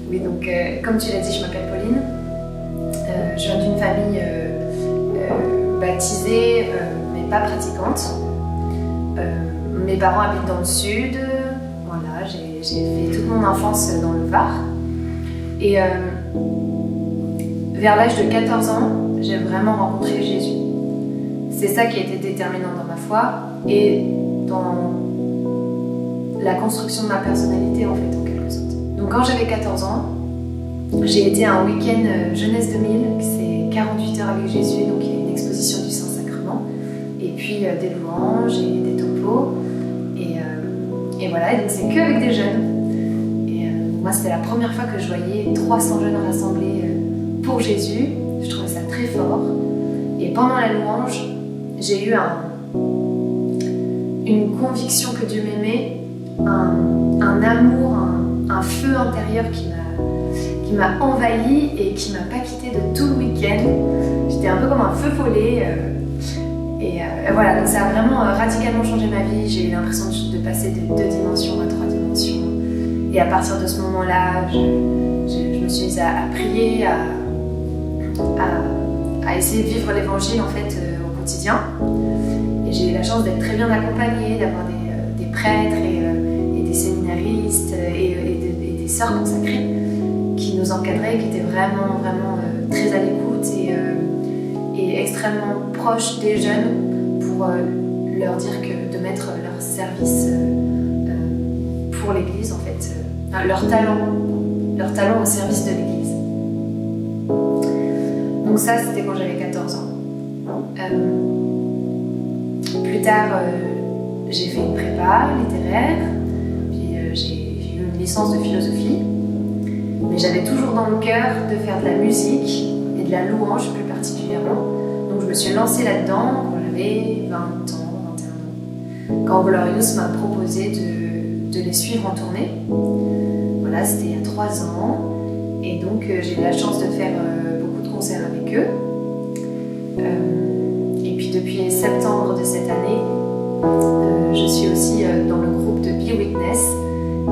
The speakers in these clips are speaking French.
Oui, donc comme tu l'as dit, je m'appelle Pauline. Je viens d'une famille baptisée, mais pas pratiquante. Mes parents habitent dans le sud. Voilà, j'ai fait toute mon enfance dans le Var. Et vers l'âge de 14 ans, j'ai vraiment rencontré Jésus. C'est ça qui a été déterminant dans ma foi et dans la construction de ma personnalité, en fait, en quelque sorte. Donc quand j'avais 14 ans, j'ai été à un week-end Jeunesse 2000, c'est 48 heures avec Jésus, donc il y a une exposition du Saint-Sacrement, et puis des louanges et des topos, et voilà, et donc c'est que avec des jeunes. Et moi, c'était la première fois que je voyais 300 jeunes rassemblés pour Jésus, je trouvais ça très fort. Et pendant la louange, j'ai eu une conviction que Dieu m'aimait, un amour, un feu intérieur qui m'a envahi et qui m'a pas quitté de tout le week-end. J'étais un peu comme un feu follet. Voilà, donc ça a vraiment radicalement changé ma vie. J'ai eu l'impression de passer de 2 dimensions à 3 dimensions. Et à partir de ce moment-là, je me suis mise à prier, à essayer de vivre l'évangile en fait au quotidien. Et j'ai eu la chance d'être très bien accompagnée, d'avoir des prêtres et des séminaristes et des sœurs consacrées qui nous encadraient, qui étaient vraiment très à l'écoute et extrêmement proches des jeunes pour leur dire que de mettre leur service pour l'Église, en fait, leur talent au service de l'Église. Donc ça, c'était quand j'avais 14 ans. Plus tard, j'ai fait une prépa littéraire, puis j'ai eu une licence de philosophie, mais j'avais toujours dans le cœur de faire de la musique et de la louange plus particulièrement. Donc je me suis lancée là-dedans quand j'avais 20 ans, 21 ans, quand Glorious m'a proposé de les suivre en tournée. Voilà, c'était il y a 3 ans, et donc j'ai eu la chance de faire beaucoup de concerts avec eux. Et puis depuis septembre de cette année, je suis aussi dans le groupe de Be Witness,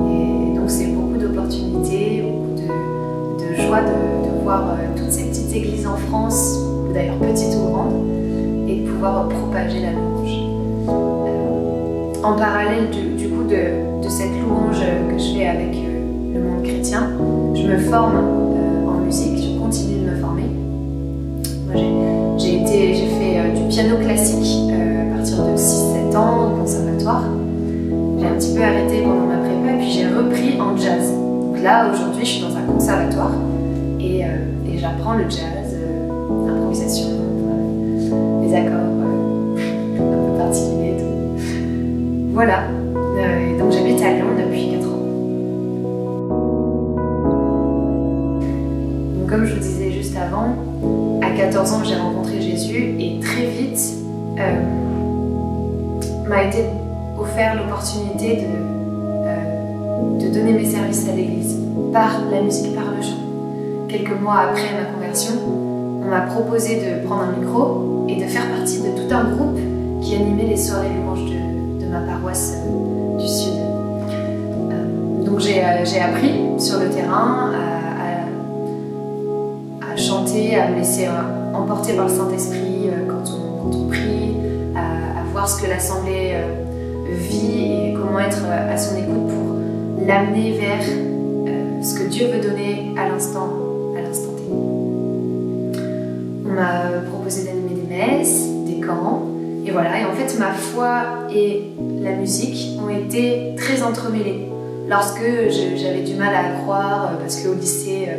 et donc c'est beaucoup d'opportunités, beaucoup de joie de voir toutes ces petites églises en France, d'ailleurs petites ou grandes, et de pouvoir propager la louange. En parallèle du coup de cette louange que je fais avec le monde chrétien, je me forme en musique, je continue de me former. Moi, j'ai fait du piano classique à partir de 6-7 ans au conservatoire. J'ai un petit peu arrêté pendant ma prépa et puis j'ai repris en jazz. Donc là, aujourd'hui, je suis dans un conservatoire et j'apprends le jazz, l'improvisation, les accords un peu particuliers et tout. Voilà. Donc j'habite à Lyon depuis 4 ans. Donc comme je vous disais juste avant, à 14 ans j'ai rencontré Jésus et très vite m'a été offert l'opportunité de donner mes services à l'église par la musique, par le chant. Quelques mois après ma conversion, on m'a proposé de prendre un micro et de faire partie de tout un groupe qui animait les soirées louanges de ma paroisse du Sud. Donc j'ai appris sur le terrain à chanter, à me laisser emporter par le Saint-Esprit quand on prie, à voir ce que l'Assemblée vit et comment être à son écoute pour l'amener vers ce que Dieu veut donner à l'instant T. On m'a proposé d'animer des messes, des camps, et voilà. Et en fait, ma foi et la musique ont été très entremêlées. Lorsque j'avais du mal à croire, parce qu'au lycée,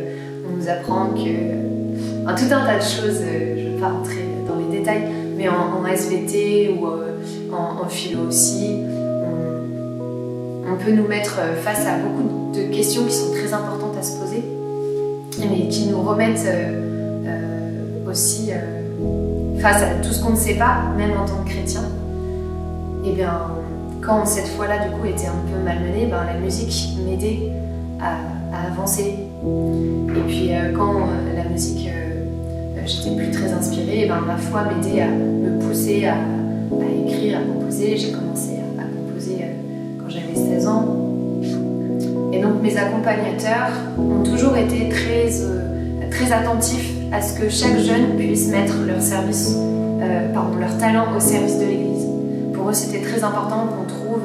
on nous apprend que... tout un tas de choses, je ne vais pas rentrer dans les détails, mais en SVT ou en philo aussi, on peut nous mettre face à beaucoup de questions qui sont très importantes à se poser, mais qui nous remettent aussi face à tout ce qu'on ne sait pas, même en tant que chrétien. Et bien, quand cette foi-là du coup était un peu malmenée, la musique m'aidait à avancer. Et puis quand la musique, j'étais plus très inspirée, ma foi m'aidait à me pousser à écrire, à composer. J'ai commencé à composer quand j'avais 16 ans. Et donc mes accompagnateurs ont toujours été très attentifs à ce que chaque jeune puisse mettre leur talent au service de l'Église. Pour eux, c'était très important qu'on trouve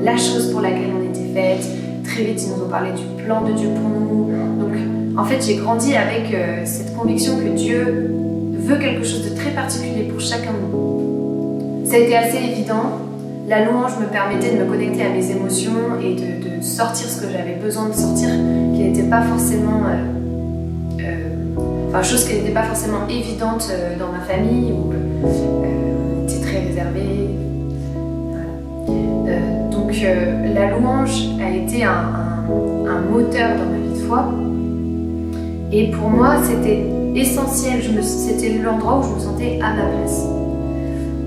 la chose pour laquelle on était faite. Très vite, ils nous ont parlé du plan de Dieu pour nous. Donc, en fait, j'ai grandi avec cette conviction que Dieu veut quelque chose de très particulier pour chacun de nous. Ça a été assez évident. La louange me permettait de me connecter à mes émotions et de sortir ce que j'avais besoin de sortir, qui n'était pas forcément... chose qui n'était pas forcément évidente dans ma famille, où on était très réservés. Voilà. Donc la louange a été un moteur dans ma vie de foi. Et pour moi, c'était essentiel. C'était l'endroit où je me sentais à ma place.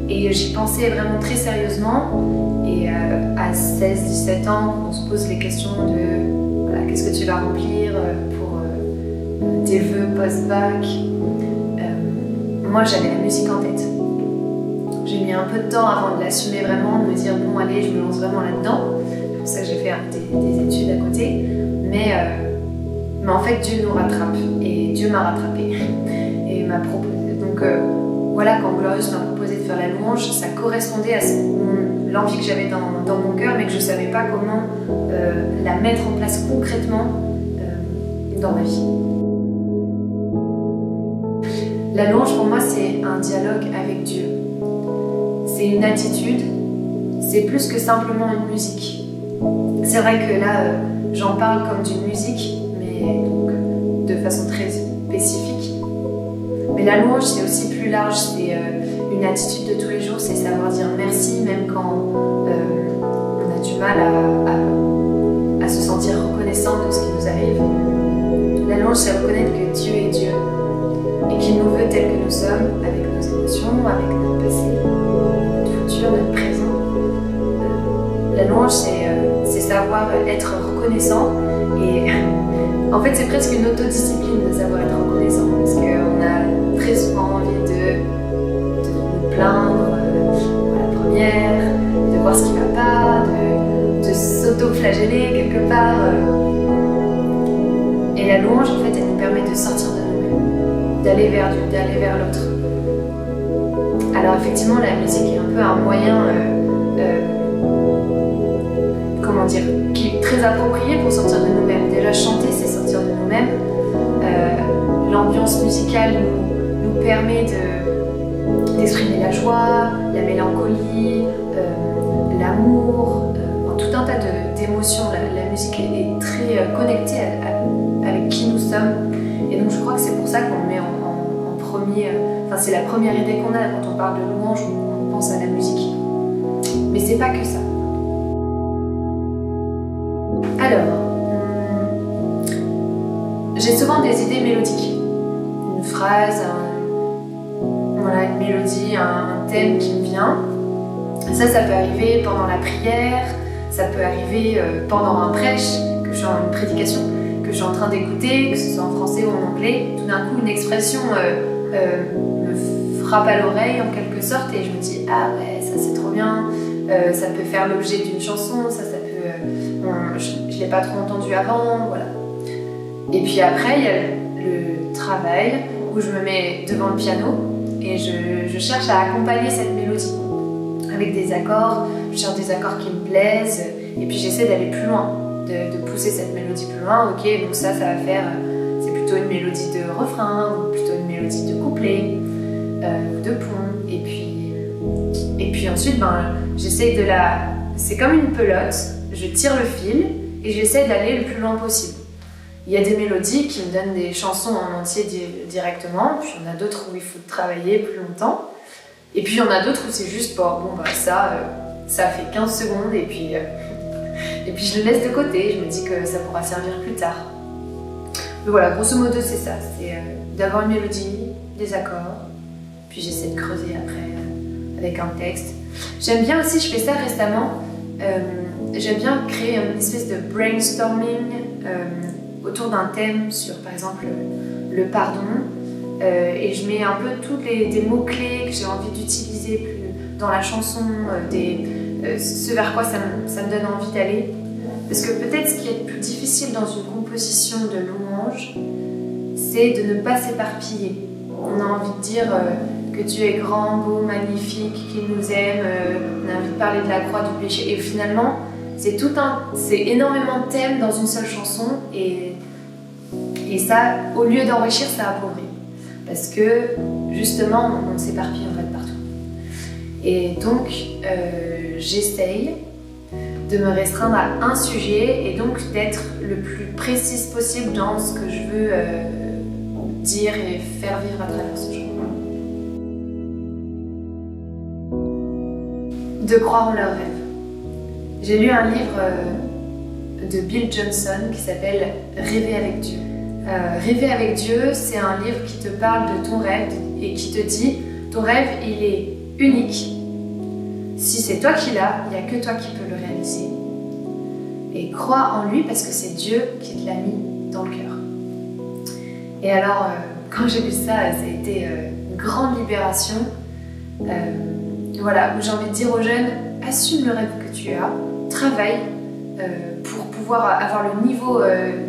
Et j'y pensais vraiment très sérieusement. Et à 16-17 ans, on se pose les questions de voilà, qu'est-ce que tu vas remplir pour tes vœux post-bac. Moi, j'avais la musique en tête. J'ai mis un peu de temps avant de l'assumer vraiment, de me dire bon, allez, je me lance vraiment là-dedans. C'est pour ça que j'ai fait des études à côté. Mais en fait, Dieu nous rattrape. Et Dieu m'a rattrapée. Et m'a proposé. Donc voilà, quand Glorieuse m'a proposé de faire la louange, ça correspondait à l'envie que j'avais dans mon cœur, mais que je ne savais pas comment la mettre en place concrètement dans ma vie. La louange, pour moi, c'est un dialogue avec Dieu. C'est une attitude, c'est plus que simplement une musique. C'est vrai que là, j'en parle comme d'une musique, mais donc, de façon très spécifique. Mais la louange, c'est aussi plus large, c'est une attitude de tous les jours, c'est savoir dire merci, même quand on a du mal à se sentir reconnaissant de ce qui nous arrive. La louange, c'est reconnaître que Dieu est Dieu et qu'il nous veut tels que nous sommes, avec nos émotions, avec notre passé, notre futur, notre présent. La louange, c'est savoir être reconnaissant et en fait, c'est presque une autodiscipline de savoir être reconnaissant parce qu'on a très souvent envie de nous plaindre à la première, de voir ce qui ne va pas, de s'auto-flageller quelque part. Et la louange, en fait, elle nous permet de sortir de nous-mêmes, d'aller vers Dieu, d'aller vers l'autre. Alors effectivement, la musique est un peu un moyen, qui est très approprié pour sortir de nous-mêmes. Déjà, chanter, c'est sortir de nous-mêmes. L'ambiance musicale nous permet d'exprimer la joie, la mélancolie, l'amour, tout un tas d'émotions. La musique est très connectée avec qui nous sommes. Et donc je crois que c'est pour ça qu'on met en premier... c'est la première idée qu'on a quand on parle de louange, on pense à la musique. Mais c'est pas que ça. Alors, j'ai souvent des idées mélodiques. Une phrase, une mélodie, un thème qui me vient. Ça peut arriver pendant la prière, ça peut arriver pendant un prêche, une prédication que je suis en train d'écouter, que ce soit en français ou en anglais. Tout d'un coup, une expression me frappe à l'oreille en quelque sorte et je me dis « Ah ouais, ça c'est trop bien ». Ça peut faire l'objet d'une chanson, ça peut... je ne l'ai pas trop entendu avant, voilà. Et puis après, il y a le travail où je me mets devant le piano et je cherche à accompagner cette mélodie avec des accords, je cherche des accords qui me plaisent et puis j'essaie d'aller plus loin, de pousser cette mélodie plus loin. Ok, donc ça va faire, c'est plutôt une mélodie de refrain ou plutôt une mélodie de couplet, de pont. Et puis ensuite, j'essaie c'est comme une pelote, je tire le fil et j'essaie d'aller le plus loin possible. Il y a des mélodies qui me donnent des chansons en entier directement, puis il y en a d'autres où il faut travailler plus longtemps, et puis il y en a d'autres où c'est juste ça fait 15 secondes et puis je le laisse de côté, je me dis que ça pourra servir plus tard. Mais voilà, grosso modo c'est ça, c'est d'avoir une mélodie, des accords, puis j'essaie de creuser après avec un texte. J'aime bien aussi, je fais ça récemment, j'aime bien créer une espèce de brainstorming autour d'un thème sur par exemple le pardon et je mets un peu des mots-clés que j'ai envie d'utiliser dans la chanson, ce vers quoi ça me donne envie d'aller. Parce que peut-être ce qui est le plus difficile dans une composition de louange, c'est de ne pas s'éparpiller. On a envie de dire que Dieu est grand, beau, magnifique, qu'il nous aime, on a envie de parler de la croix, du péché. Et finalement, c'est énormément de thèmes dans une seule chanson. Et ça, au lieu d'enrichir, ça appauvrit. Parce que, justement, on s'éparpille en fait partout. Et donc, j'essaye de me restreindre à un sujet et donc d'être le plus précise possible dans ce que je veux dire et faire vivre à travers ce chant. De croire en leurs rêves. J'ai lu un livre de Bill Johnson qui s'appelle « Rêver avec Dieu ». Rêver avec Dieu, c'est un livre qui te parle de ton rêve et qui te dit « ton rêve, il est unique. Si c'est toi qui l'as, il n'y a que toi qui peux le réaliser. Et crois en lui parce que c'est Dieu qui te l'a mis dans le cœur. » Et alors, quand j'ai lu ça, ça a été une grande libération. Voilà, où j'ai envie de dire aux jeunes, assume le rêve que tu as, travaille pour pouvoir avoir le niveau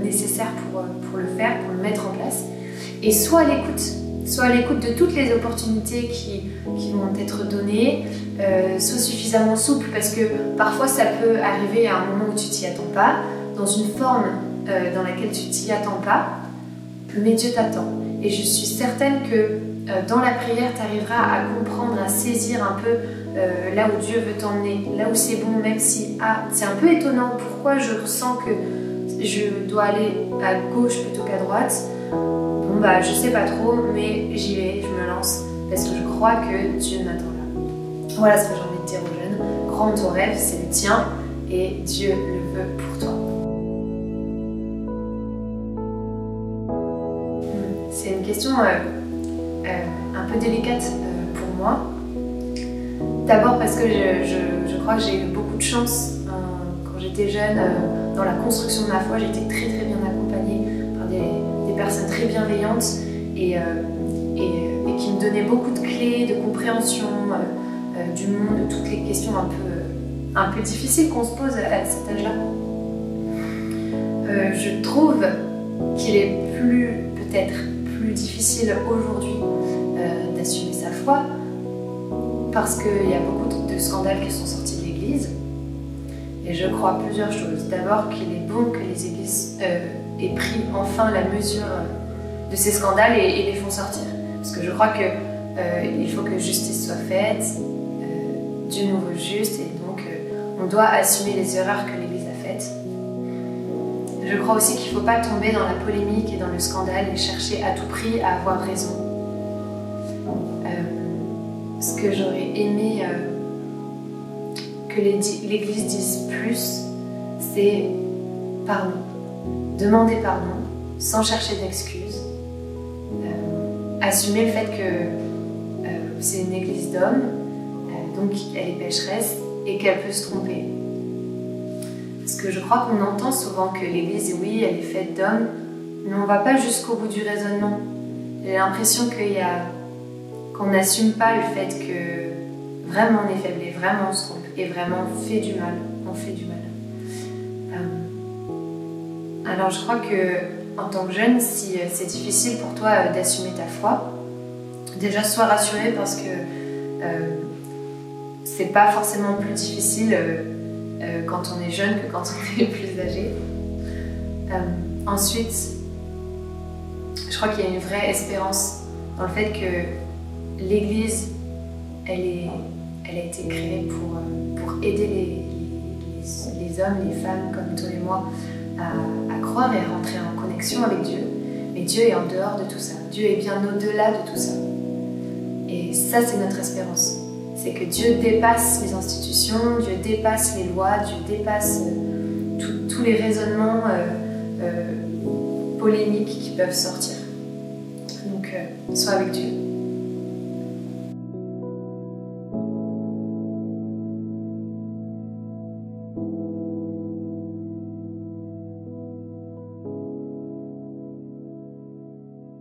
nécessaire pour le faire, pour le mettre en place. Et sois à l'écoute de toutes les opportunités qui vont être données. Sois suffisamment souple parce que parfois ça peut arriver à un moment où tu t'y attends pas, dans une forme dans laquelle tu t'y attends pas, mais Dieu t'attend. Et je suis certaine que dans la prière, tu arriveras à comprendre, à saisir un peu là où Dieu veut t'emmener, là où c'est bon, même si c'est un peu étonnant, pourquoi je ressens que je dois aller à gauche plutôt qu'à droite. Bon bah je sais pas trop, mais j'y vais, je me lance, parce que je crois que Dieu m'attend là. Voilà ce que j'ai envie de dire aux jeunes. Crois en ton rêve, c'est le tien, et Dieu le veut pour toi. C'est une question un peu délicate pour moi. D'abord parce que je crois que j'ai eu beaucoup de chance quand j'étais jeune dans la construction de ma foi. J'ai été très très bien accompagnée par des personnes très bienveillantes et qui me donnaient beaucoup de clés, de compréhension du monde, de toutes les questions un peu difficiles qu'on se pose à cet âge-là. Je trouve qu'il est peut-être plus difficile aujourd'hui d'assumer sa foi parce qu'il y a beaucoup de scandales qui sont sortis de l'Église et je crois plusieurs choses. D'abord qu'il est bon que les églises aient pris enfin la mesure de ces scandales et les font sortir, parce que je crois qu'il faut que justice soit faite, Dieu nous veut juste et donc on doit assumer les erreurs que l'Église a faites. Je crois aussi qu'il ne faut pas tomber dans la polémique et dans le scandale et chercher à tout prix à avoir raison. Ce que j'aurais aimé que l'Église dise plus, c'est pardon. Demander pardon sans chercher d'excuses. Assumer le fait que c'est une Église d'hommes, donc elle est pécheresse et qu'elle peut se tromper. Parce que je crois qu'on entend souvent que l'Église, oui, elle est faite d'hommes, mais on ne va pas jusqu'au bout du raisonnement. J'ai l'impression qu'on n'assume pas le fait que vraiment on est faible et vraiment on se trompe et vraiment on fait du mal. Alors je crois que en tant que jeune, si c'est difficile pour toi d'assumer ta foi, déjà sois rassuré parce que c'est pas forcément plus difficile quand on est jeune que quand on est plus âgé. Ensuite, je crois qu'il y a une vraie espérance dans le fait que l'Église, elle a été créée pour aider les hommes, les femmes comme toi et moi à croire et à rentrer en connexion avec Dieu. Mais Dieu est en dehors de tout ça. Dieu est bien au-delà de tout ça. Et ça, c'est notre espérance. C'est que Dieu dépasse les institutions, Dieu dépasse les lois, Dieu dépasse tous les raisonnements polémiques qui peuvent sortir. Donc, sois avec Dieu.